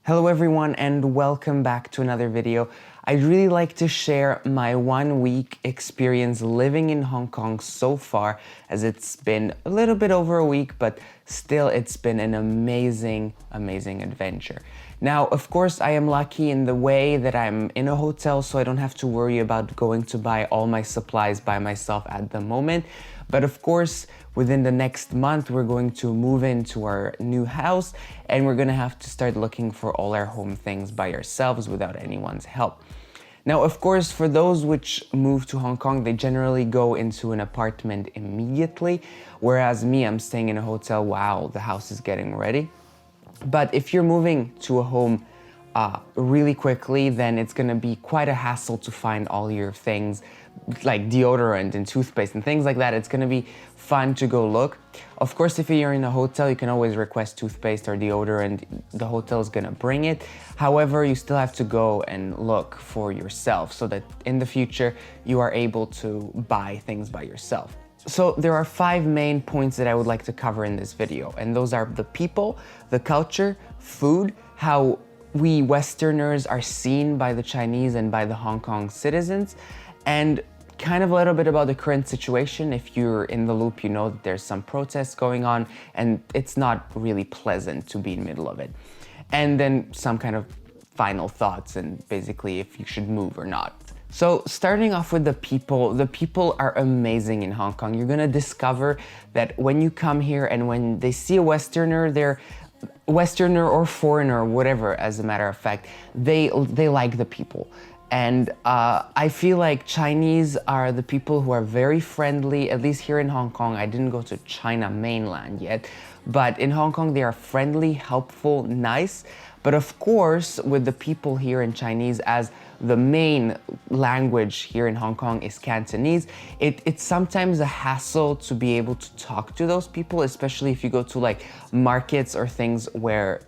Hello everyone and welcome back to another video. I'd really like to share my 1 week experience living in Hong Kong so far, as it's been a little bit over a week, but still it's been an amazing adventure. Now, of course, I am lucky in the way that I'm in a hotel, so I don't have to worry about going to buy all my supplies by myself at the moment. But of course, within the next month, we're going to move into our new house and we're gonna have to start looking for all our home things by ourselves without anyone's help. Now, of course, for those which move to Hong Kong, they generally go into an apartment immediately, whereas me, I'm staying in a hotel while the house is getting ready. But if you're moving to a home really quickly, then it's gonna be quite a hassle to find all your things like deodorant and toothpaste and things like that. It's gonna be fun to go look. Of course, if you're in a hotel, you can always request toothpaste or deodorant. The hotel is gonna bring it. However, you still have to go and look for yourself so that in the future, you are able to buy things by yourself. So there are 5 main points that I would like to cover in this video, and those are the people, the culture, food, how we Westerners are seen by the Chinese and by the Hong Kong citizens, and kind of a little bit about the current situation. If you're in the loop, you know that there's some protests going on and it's not really pleasant to be in the middle of it. And then some kind of final thoughts and basically if you should move or not. So starting off with the people are amazing in Hong Kong. You're gonna discover that when you come here and when they see a Westerner, they're Westerner or foreigner, whatever, as a matter of fact, they like the people. And I feel like Chinese are the people who are very friendly, at least here in Hong Kong. I didn't go to China mainland yet, but in Hong Kong, they are friendly, helpful, nice. But of course, with the people here in Chinese, as the main language here in Hong Kong is Cantonese, it's sometimes a hassle to be able to talk to those people, especially if you go to like markets or things where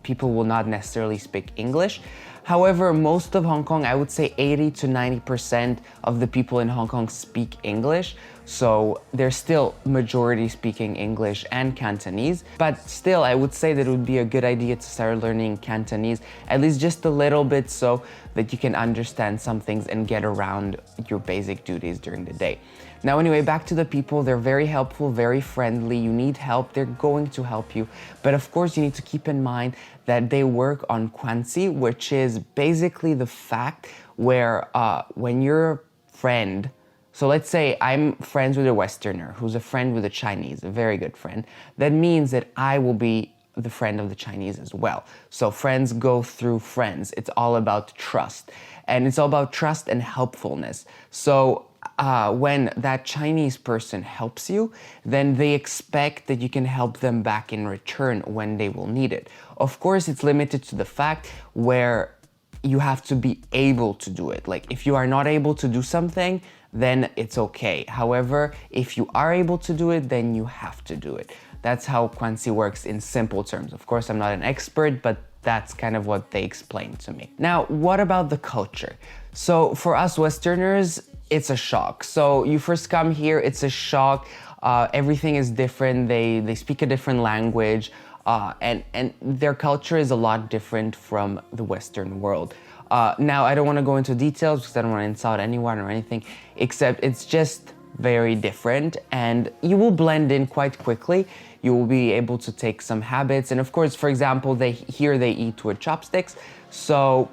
people will not necessarily speak English. However, most of Hong Kong, I would say 80 to 90% of the people in Hong Kong speak English. So they're still majority speaking English and Cantonese. But still, I would say that it would be a good idea to start learning Cantonese, at least just a little bit, so that you can understand some things and get around your basic duties during the day. Now, anyway, back to the people. They're very helpful, very friendly. You need help, they're going to help you. But of course, you need to keep in mind that they work on Quanxi, which is basically the fact where when your friend, so let's say I'm friends with a Westerner who's a friend with a Chinese, a very good friend, that means that I will be the friend of the Chinese as well. So friends go through friends. It's all about trust. And it's all about trust and helpfulness. So when that Chinese person helps you, then they expect that you can help them back in return when they will need it. Of course, it's limited to the fact where you have to be able to do it. Like if you are not able to do something, then it's okay. However, if you are able to do it, then you have to do it. That's how Quanxi works in simple terms. Of course, I'm not an expert, but that's kind of what they explained to me. Now, what about the culture? So for us Westerners, it's a shock. So you first come here, it's a shock. Everything is different. They speak a different language, and their culture is a lot different from the Western world. Now, I don't want to go into details because I don't want to insult anyone or anything, except it's just very different and you will blend in quite quickly. You will be able to take some habits. And of course, for example, here they eat with chopsticks. So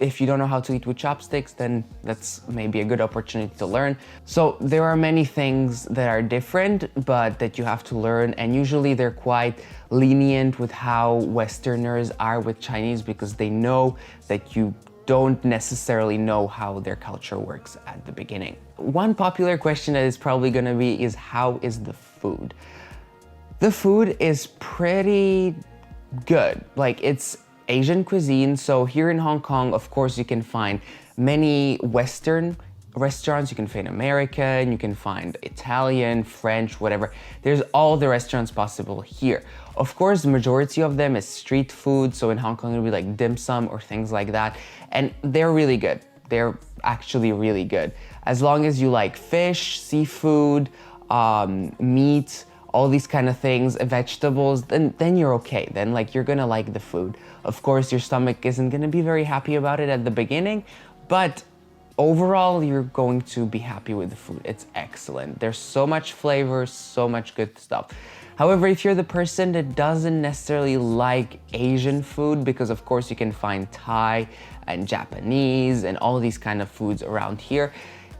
if you don't know how to eat with chopsticks, then that's maybe a good opportunity to learn. So there are many things that are different, but that you have to learn. And usually they're quite lenient with how Westerners are with Chinese because they know that you don't necessarily know how their culture works at the beginning. One popular question that is probably gonna be is, how is the food? The food is pretty good. Like, it's Asian cuisine. So here in Hong Kong, of course, you can find many Western restaurants. You can find American, you can find Italian, French, whatever. There's all the restaurants possible here. Of course, the majority of them is street food. So in Hong Kong, it'll be like dim sum or things like that. And they're really good. They're actually really good. As long as you like fish, seafood, meat, all these kind of things, vegetables, then you're okay. Then like you're gonna like the food. Of course, your stomach isn't gonna be very happy about it at the beginning, but overall, you're going to be happy with the food. It's excellent. There's so much flavor, so much good stuff. However, if you're the person that doesn't necessarily like Asian food, because of course you can find Thai and Japanese and all these kind of foods around here,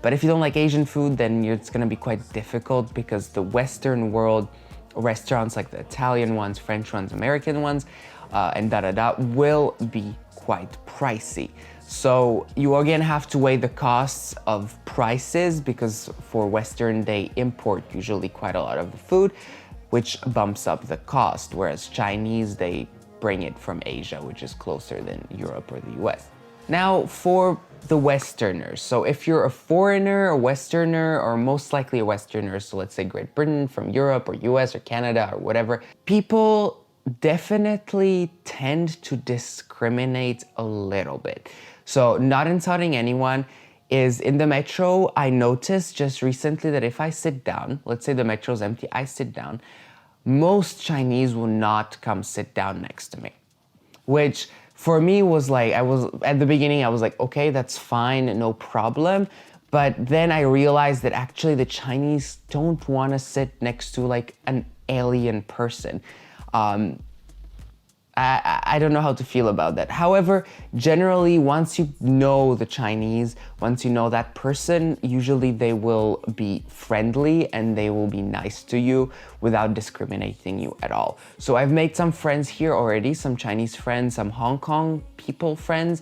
but if you don't like Asian food, then it's gonna be quite difficult because the Western world restaurants like the Italian ones, French ones, American ones, and will be quite pricey. So you again have to weigh the costs of prices because for Western, they import usually quite a lot of the food, which bumps up the cost, whereas Chinese, they bring it from Asia, which is closer than Europe or the US. Now for the Westerners, so if you're a foreigner, a Westerner, or most likely a Westerner, so let's say Great Britain, from Europe or US or Canada or whatever, people definitely tend to discriminate a little bit. So not insulting anyone, is in the metro, I noticed just recently that if I sit down, let's say the metro's empty, I sit down, most Chinese will not come sit down next to me, which for me was like, at the beginning, I was like, okay, that's fine, no problem. But then I realized that actually the Chinese don't want to sit next to like an alien person. I don't know how to feel about that. However, generally, once you know the Chinese, once you know that person, usually they will be friendly and they will be nice to you without discriminating you at all. So I've made some friends here already, some Chinese friends, some Hong Kong people friends,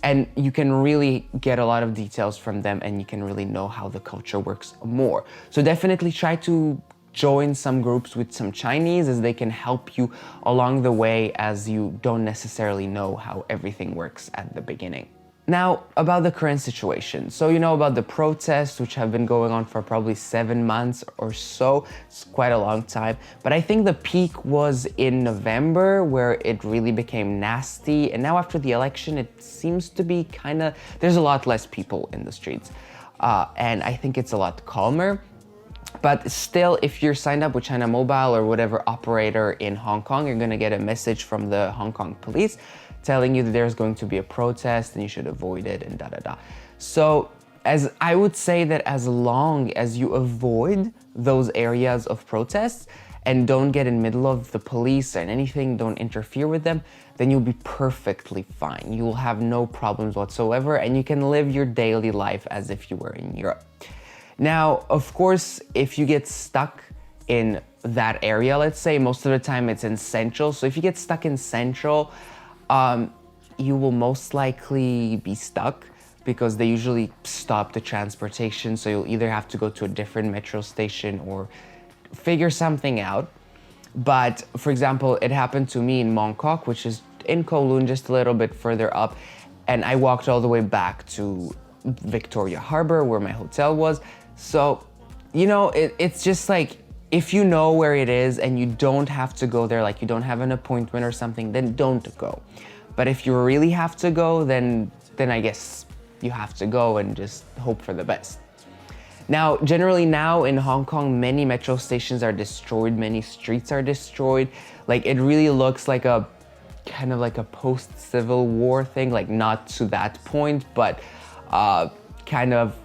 and you can really get a lot of details from them and you can really know how the culture works more. So definitely try to join some groups with some Chinese, as they can help you along the way, as you don't necessarily know how everything works at the beginning. Now, about the current situation. So you know about the protests, which have been going on for probably 7 months or so. It's quite a long time. But I think the peak was in November, where it really became nasty. And now after the election, it seems to be there's a lot less people in the streets. And I think it's a lot calmer. But still, if you're signed up with China Mobile or whatever operator in Hong Kong, you're gonna get a message from the Hong Kong police telling you that there's going to be a protest and you should avoid it and So as I would say that as long as you avoid those areas of protests and don't get in the middle of the police and anything, don't interfere with them, then you'll be perfectly fine. You will have no problems whatsoever and you can live your daily life as if you were in Europe. Now, of course, if you get stuck in that area, let's say most of the time it's in Central. So if you get stuck in Central, you will most likely be stuck because they usually stop the transportation. So you'll either have to go to a different metro station or figure something out. But for example, it happened to me in Mongkok, which is in Kowloon, just a little bit further up. And I walked all the way back to Victoria Harbor, where my hotel was. So, you know, it's just like, if you know where it is and you don't have to go there, like you don't have an appointment or something, then don't go. But if you really have to go, then I guess you have to go and just hope for the best. Now, generally now in Hong Kong, many metro stations are destroyed, many streets are destroyed. Like it really looks like a kind of like a post-Civil War thing, like not to that point, but kind of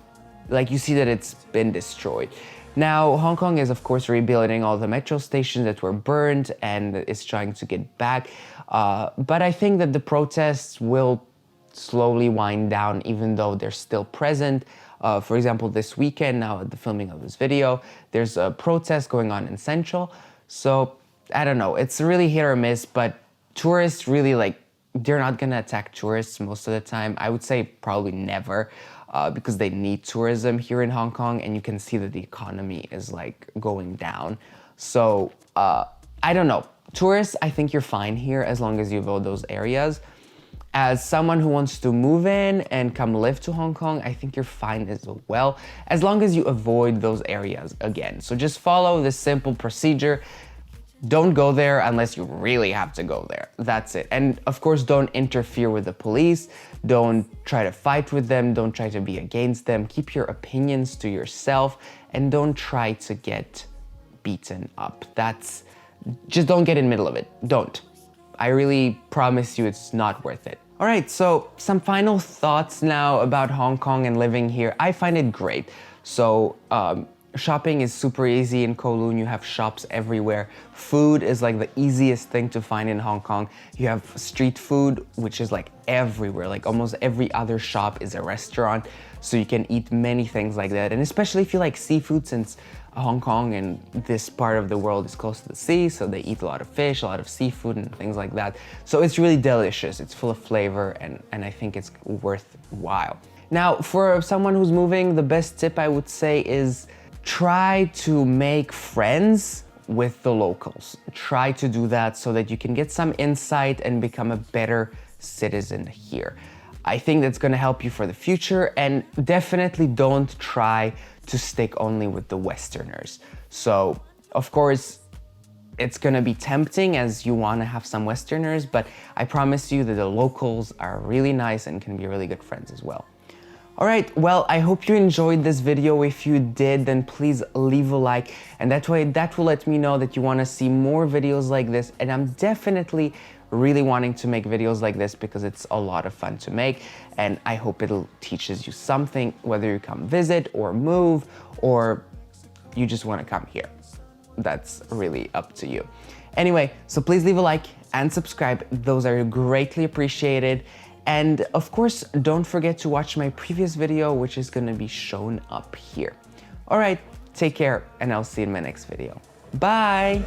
like you see that it's been destroyed. Now, Hong Kong is of course rebuilding all the metro stations that were burned and is trying to get back. But I think that the protests will slowly wind down, even though they're still present. For example, this weekend, now at the filming of this video, there's a protest going on in Central. So I don't know, it's really hit or miss, but tourists really they're not gonna attack tourists most of the time. I would say probably never, because they need tourism here in Hong Kong and you can see that the economy is going down. So I don't know. Tourists, I think you're fine here as long as you avoid those areas. As someone who wants to move in and come live to Hong Kong, I think you're fine as well, as long as you avoid those areas again. So just follow this simple procedure. Don't go there unless you really have to go there. That's it. And of course, don't interfere with the police. Don't try to fight with them. Don't try to be against them. Keep your opinions to yourself and don't try to get beaten up. Just don't get in the middle of it. Don't. I really promise you it's not worth it. All right, so some final thoughts now about Hong Kong and living here. I find it great. So shopping is super easy in Kowloon. You have shops everywhere. Food is like the easiest thing to find in Hong Kong. You have street food, which is like everywhere. Like almost every other shop is a restaurant. So you can eat many things like that. And especially if you like seafood, since Hong Kong and this part of the world is close to the sea, so they eat a lot of fish, a lot of seafood and things like that. So it's really delicious. It's full of flavor and I think it's worthwhile. Now, for someone who's moving, the best tip I would say is try to make friends with the locals. Try to do that so that you can get some insight and become a better citizen here. I think that's gonna help you for the future, and definitely don't try to stick only with the Westerners. So, of course, it's gonna be tempting as you wanna have some Westerners, but I promise you that the locals are really nice and can be really good friends as well. All right, well, I hope you enjoyed this video. If you did, then please leave a like, and that will let me know that you wanna see more videos like this, and I'm definitely really wanting to make videos like this because it's a lot of fun to make, and I hope it'll teaches you something, whether you come visit or move or you just want to come here. That's really up to you. Anyway, so please leave a like and subscribe. Those are greatly appreciated. And of course, don't forget to watch my previous video, which is going to be shown up here. All right, take care, and I'll see you in my next video. Bye.